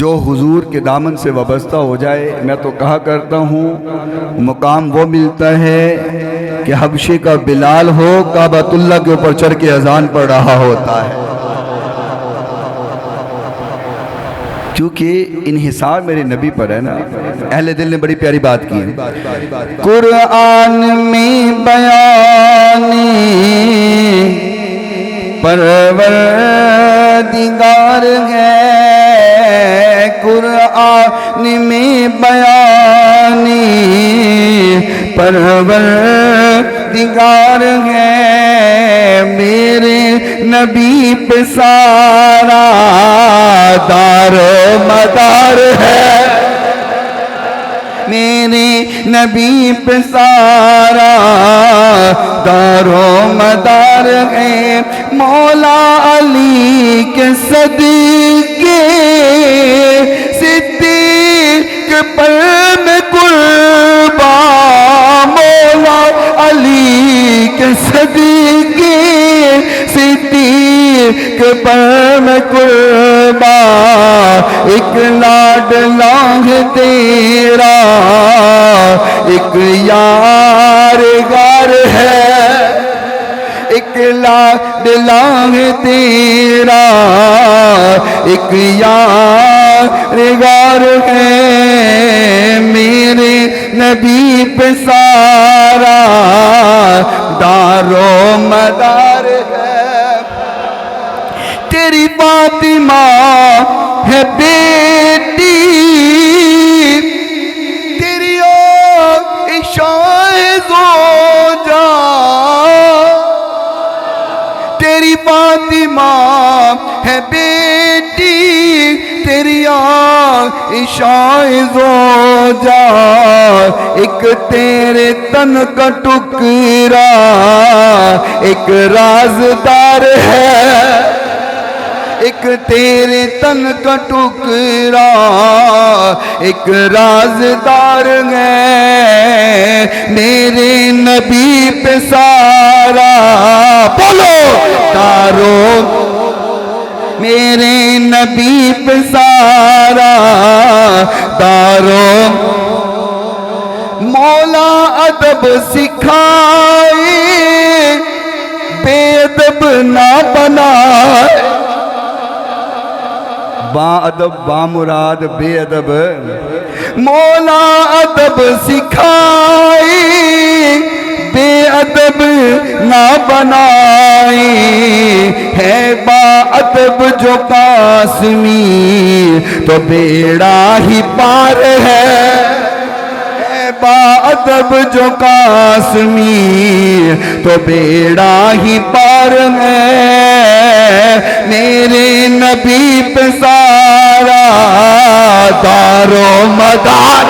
جو حضور کے دامن سے وابستہ ہو جائے، میں تو کہا کرتا ہوں مقام وہ ملتا ہے کہ حبشے کا بلال ہو کعبۃ اللہ کے اوپر چڑھ کے اذان پڑھ رہا ہوتا ہے، کیونکہ انحصار میرے نبی پر ہے نا۔ اہل دل نے بڑی پیاری بات کی ہے، قرآن میں بیانی پروردگار ہے، قرآن میں بیانی پروردگار ہے، میرے نبی پہ سارا دار و مدار ہے، میرے نبی پہ سارا دار و مدار ہے، مولا علی کے صدیقے صدیق پر میں قربان، مولا علی کے صدیقے صدیق پر میں قربان، ایک لاڈلا ہے تیرا ایک یار غار ہے، ایک لاڈلا ہے تیرا ایک یار غار ہے، میرے نبی پہ سارا دار و مدار ہے، تیری فاطمہ ہے بیٹی تیری عائشہ زوجہ، تیری فاطمہ ہے بیٹی تیری عائشہ زوجہ، ایک تیرے تن کا ٹکڑا ایک رازدار ہے، ایک تیرے تن کا ٹکڑا ایک رازدار ہے، میرے نبی پہ سارا بولو دارو، میرے نبی پہ سارا دارو، مولا ادب سکھائے بے ادب نہ بنائے، با ادب با مراد بے ادب، مولا ادب سکھائے بے ادب نہ بنائے، ہے با ادب جو قاسمی تو بیڑا ہی پار ہے، با ادب جو قاسمی تو بیڑا ہی پار ہے، میرے نبی پہ سارا دار و مدار